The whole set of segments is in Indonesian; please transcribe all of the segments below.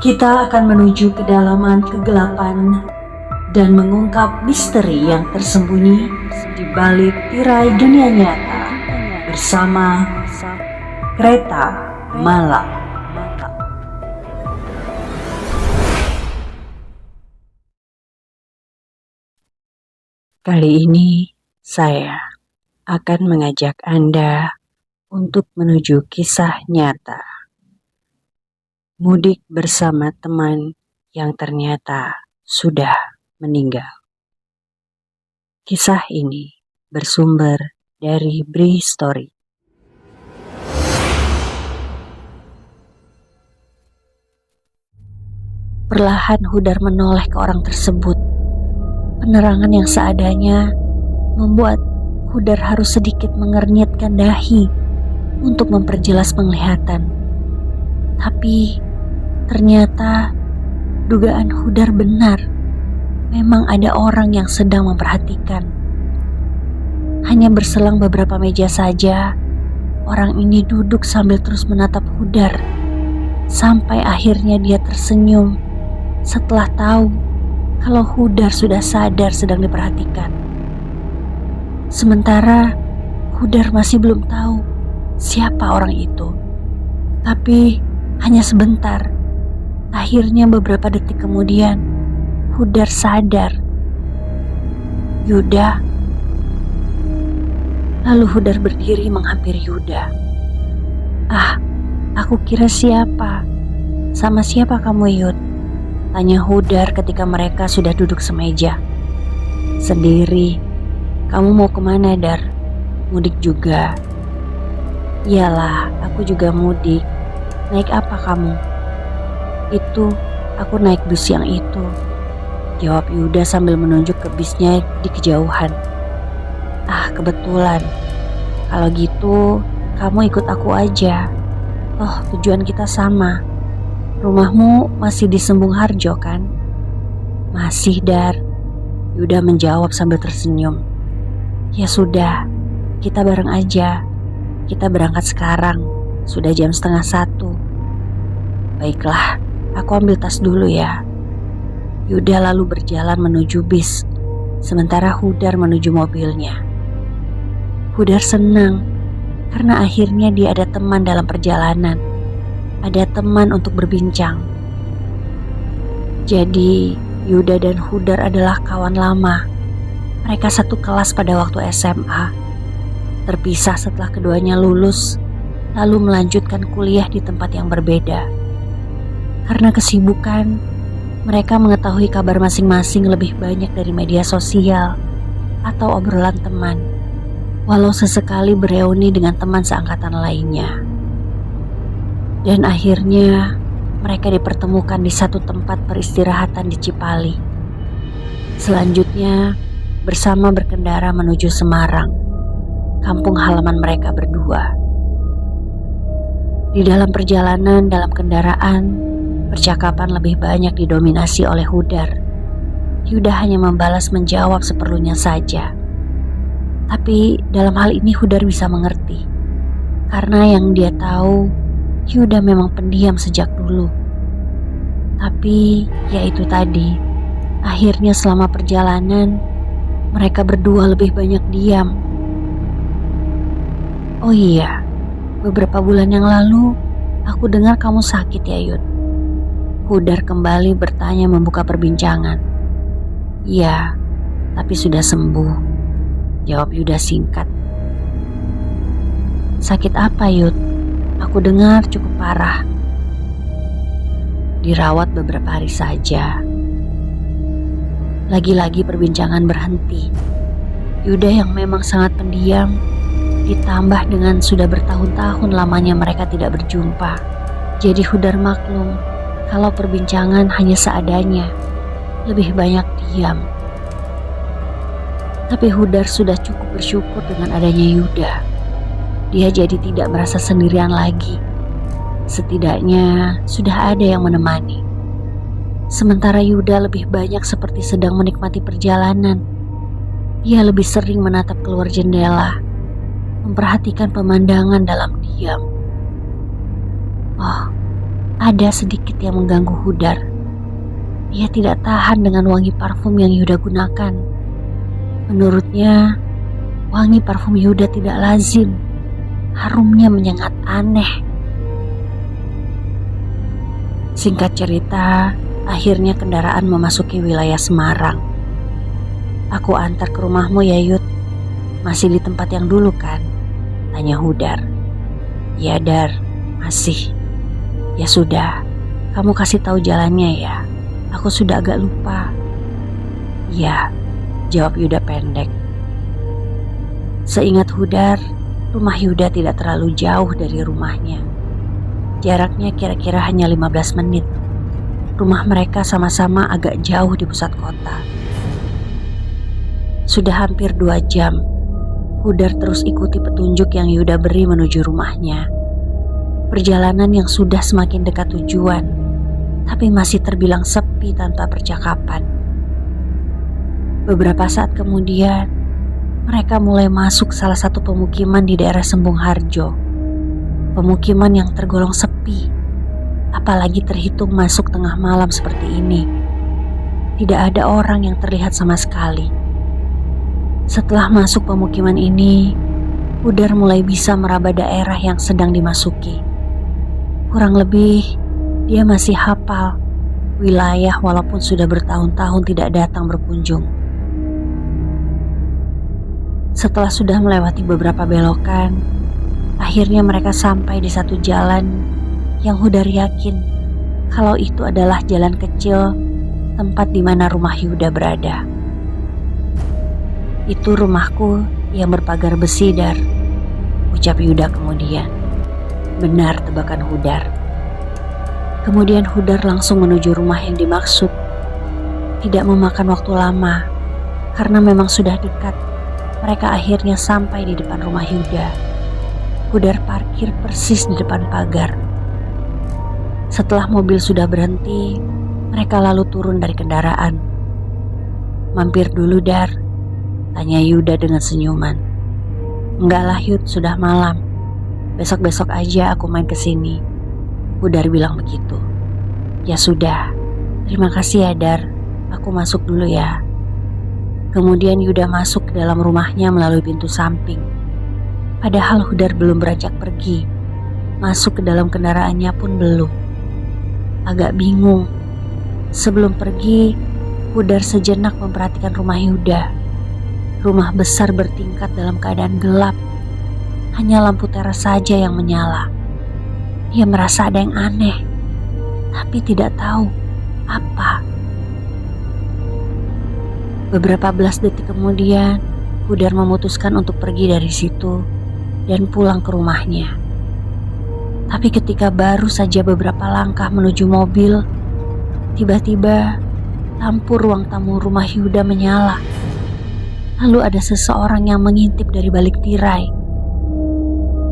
Kita akan menuju kedalaman kegelapan dan mengungkap misteri yang tersembunyi di balik tirai dunia nyata bersama Kereta Malam. Kali ini saya akan mengajak Anda untuk menuju kisah nyata. Mudik bersama teman yang ternyata sudah meninggal. Kisah ini bersumber dari Bri Story. Perlahan Hudar menoleh ke orang tersebut. Penerangan yang seadanya membuat Hudar harus sedikit mengernyitkan dahi untuk memperjelas penglihatan. Tapi ternyata dugaan Hudar benar. Memang ada orang yang sedang memperhatikan. Hanya berselang beberapa meja saja, orang ini duduk sambil terus menatap Hudar. Sampai akhirnya dia tersenyum setelah tahu kalau Hudar sudah sadar sedang diperhatikan. Sementara Hudar masih belum tahu siapa orang itu. Tapi hanya sebentar. Akhirnya beberapa detik kemudian Hudar sadar. Yuda. Lalu Hudar berdiri menghampiri Yuda. "Ah, aku kira siapa? Sama siapa kamu, Yud?" tanya Hudar ketika mereka sudah duduk semeja. "Sendiri. Kamu mau kemana, Dar? Mudik juga?" "Iyalah, aku juga mudik. Naik apa kamu?" "Itu, aku naik bus yang itu," jawab Yuda sambil menunjuk ke bisnya di kejauhan. "Ah, kebetulan. Kalau gitu, kamu ikut aku aja. Toh, tujuan kita sama. Rumahmu masih di Sembung Harjo kan?" "Masih, Dar," Yuda menjawab sambil tersenyum. "Ya sudah, kita bareng aja. Kita berangkat sekarang. Sudah jam 12:30. "Baiklah, aku ambil tas dulu ya." Yuda lalu berjalan menuju bis, sementara Hudar menuju mobilnya. Hudar senang karena akhirnya dia ada teman dalam perjalanan. Ada teman untuk berbincang. Jadi Yuda dan Hudar adalah kawan lama. Mereka satu kelas pada waktu SMA. Terpisah setelah keduanya lulus, lalu melanjutkan kuliah di tempat yang berbeda. Karena kesibukan, mereka mengetahui kabar masing-masing lebih banyak dari media sosial atau obrolan teman, walau sesekali bereuni dengan teman seangkatan lainnya. Dan akhirnya mereka dipertemukan di satu tempat peristirahatan di Cipali. Selanjutnya bersama berkendara menuju Semarang, kampung halaman mereka berdua. Di dalam perjalanan dalam kendaraan, percakapan lebih banyak didominasi oleh Hudar. Yuda hanya membalas menjawab seperlunya saja. Tapi dalam hal ini Hudar bisa mengerti. Karena yang dia tahu, Yuda memang pendiam sejak dulu. Tapi ya itu tadi, akhirnya selama perjalanan, mereka berdua lebih banyak diam. "Oh iya, beberapa bulan yang lalu, aku dengar kamu sakit ya, Yud?" Hudar kembali bertanya membuka perbincangan. "Iya, tapi sudah sembuh," jawab Yuda singkat. "Sakit apa, Yud? Aku dengar cukup parah." "Dirawat beberapa hari saja." Lagi-lagi perbincangan berhenti. Yuda yang memang sangat pendiam, ditambah dengan sudah bertahun-tahun lamanya mereka tidak berjumpa. Jadi Hudar maklum kalau perbincangan hanya seadanya, lebih banyak diam. Tapi Hudar sudah cukup bersyukur dengan adanya Yuda. Dia jadi tidak merasa sendirian lagi. Setidaknya sudah ada yang menemani. Sementara Yuda lebih banyak seperti sedang menikmati perjalanan. Ia lebih sering menatap keluar jendela, memperhatikan pemandangan dalam diam. Oh, ada sedikit yang mengganggu Hudar. Ia tidak tahan dengan wangi parfum yang Yuda gunakan. Menurutnya, wangi parfum Yuda tidak lazim. Harumnya menyengat aneh. Singkat cerita, akhirnya kendaraan memasuki wilayah Semarang. Aku antar ke rumahmu ya Yud. Masih di tempat yang dulu kan? Tanya Hudar. Ya Dar, masih. Ya sudah, kamu kasih tahu jalannya ya. Aku sudah agak lupa. Ya, jawab Yuda pendek. Seingat Hudar, rumah Yuda tidak terlalu jauh dari rumahnya. Jaraknya kira-kira hanya 15 menit. Rumah mereka sama-sama agak jauh di pusat kota. Sudah hampir 2 jam, Hudar terus ikuti petunjuk yang Yuda beri menuju rumahnya. Perjalanan yang sudah semakin dekat tujuan, tapi masih terbilang sepi tanpa percakapan. Beberapa saat kemudian, mereka mulai masuk salah satu pemukiman di daerah Sembung Harjo. Pemukiman yang tergolong sepi, apalagi terhitung masuk tengah malam seperti ini. Tidak ada orang yang terlihat sama sekali. Setelah masuk pemukiman ini, Hudar mulai bisa meraba daerah yang sedang dimasuki. Kurang lebih, dia masih hafal wilayah walaupun sudah bertahun-tahun tidak datang berkunjung. Setelah sudah melewati beberapa belokan, akhirnya mereka sampai di satu jalan yang Hudar yakin kalau itu adalah jalan kecil tempat di mana rumah Yuda berada. Itu rumahku yang berpagar besi, Dar, ucap Yuda kemudian. Benar tebakan Hudar. Kemudian Hudar langsung menuju rumah yang dimaksud. Tidak memakan waktu lama, karena memang sudah dekat. Mereka akhirnya sampai di depan rumah Yuda. Hudar parkir persis di depan pagar. Setelah mobil sudah berhenti, mereka lalu turun dari kendaraan. Mampir dulu, Dar, tanya Yuda dengan senyuman. Enggak lah Yud, sudah malam. Besok-besok aja aku main ke sini. Hudar bilang begitu. Ya sudah, terima kasih ya Dar. Aku masuk dulu ya. Kemudian Yuda masuk ke dalam rumahnya melalui pintu samping. Padahal Hudar belum beranjak pergi. Masuk ke dalam kendaraannya pun belum. Agak bingung. Sebelum pergi, Hudar sejenak memperhatikan rumah Yuda. Rumah besar bertingkat dalam keadaan gelap. Hanya lampu teras saja yang menyala. Dia merasa ada yang aneh, tapi tidak tahu apa. Beberapa belas detik kemudian, Hudar memutuskan untuk pergi dari situ dan pulang ke rumahnya. Tapi ketika baru saja beberapa langkah menuju mobil, tiba-tiba lampu ruang tamu rumah Yuda menyala. Lalu ada seseorang yang mengintip dari balik tirai.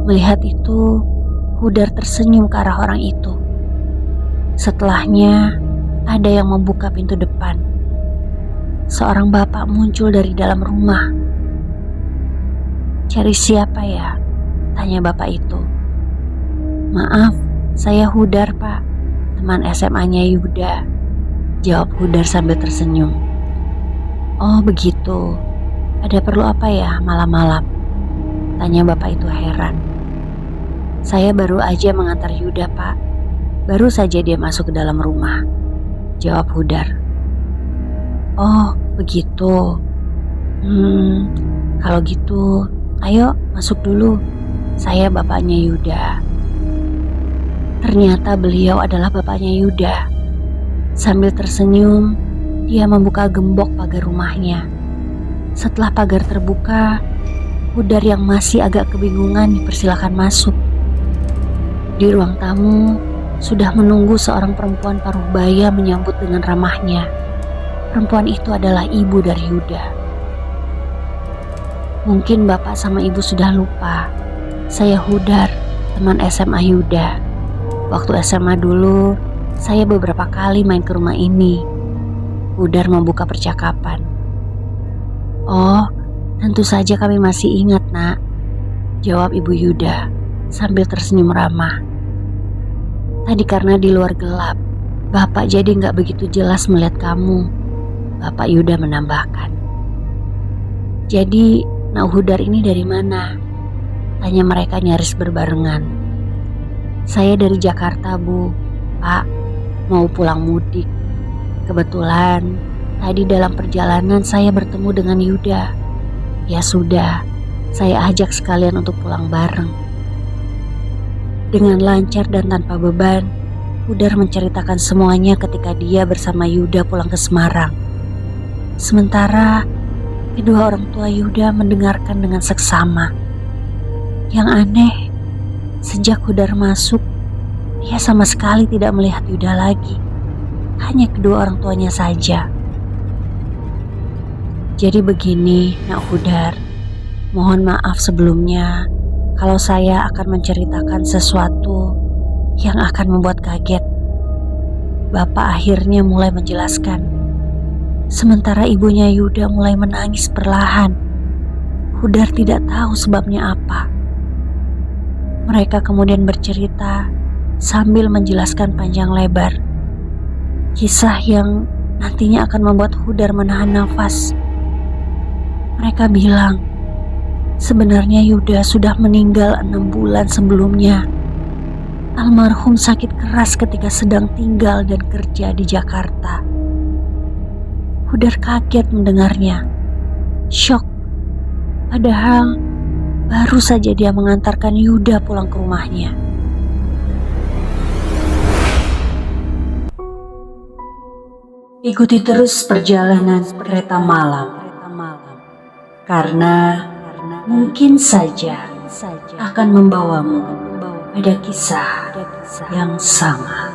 Melihat itu, Hudar tersenyum ke arah orang itu. Setelahnya, ada yang membuka pintu depan. Seorang bapak muncul dari dalam rumah. Cari siapa ya? Tanya bapak itu. Maaf, saya Hudar Pak, teman SMA-nya Yuda, jawab Hudar sambil tersenyum. Oh begitu. Ada perlu apa ya malam-malam? Tanya bapak itu heran. Saya baru aja mengantar Yuda Pak. Baru saja dia masuk ke dalam rumah, jawab Hudar. Oh begitu. Kalau gitu ayo masuk dulu. Saya bapaknya Yuda. Ternyata beliau adalah bapaknya Yuda. Sambil tersenyum, dia membuka gembok pagar rumahnya. Setelah pagar terbuka, Hudar yang masih agak kebingungan dipersilakan masuk. Di ruang tamu, sudah menunggu seorang perempuan paruh baya menyambut dengan ramahnya. Perempuan itu adalah ibu dari Yuda. Mungkin bapak sama ibu sudah lupa. Saya Hudar, teman SMA Yuda. Waktu SMA dulu, saya beberapa kali main ke rumah ini. Hudar membuka percakapan. Oh, tentu saja kami masih ingat, Nak, jawab ibu Yuda sambil tersenyum ramah. Tadi karena di luar gelap, Bapak jadi nggak begitu jelas melihat kamu. Bapak Yuda menambahkan. Jadi, Nak Hudar ini dari mana? Tanya mereka nyaris berbarengan. Saya dari Jakarta, Bu. Pak, mau pulang mudik. Kebetulan, tadi dalam perjalanan saya bertemu dengan Yuda. Ya sudah, saya ajak sekalian untuk pulang bareng. Dengan lancar dan tanpa beban, Hudar menceritakan semuanya ketika dia bersama Yuda pulang ke Semarang. Sementara kedua orang tua Yuda mendengarkan dengan seksama. Yang aneh, sejak Hudar masuk, dia sama sekali tidak melihat Yuda lagi. Hanya kedua orang tuanya saja. Jadi begini, Nak Hudar. Mohon maaf sebelumnya kalau saya akan menceritakan sesuatu yang akan membuat kaget. Bapak akhirnya mulai menjelaskan. Sementara ibunya Yuda mulai menangis perlahan. Hudar tidak tahu sebabnya apa. Mereka kemudian bercerita sambil menjelaskan panjang lebar. Kisah yang nantinya akan membuat Hudar menahan nafas. Mereka bilang, sebenarnya Yuda sudah meninggal 6 bulan sebelumnya. Almarhum sakit keras ketika sedang tinggal dan kerja di Jakarta. Hudar kaget mendengarnya. Syok. Padahal baru saja dia mengantarkan Yuda pulang ke rumahnya. Ikuti terus perjalanan kereta malam. Karena mungkin saja akan membawamu pada kisah yang sama.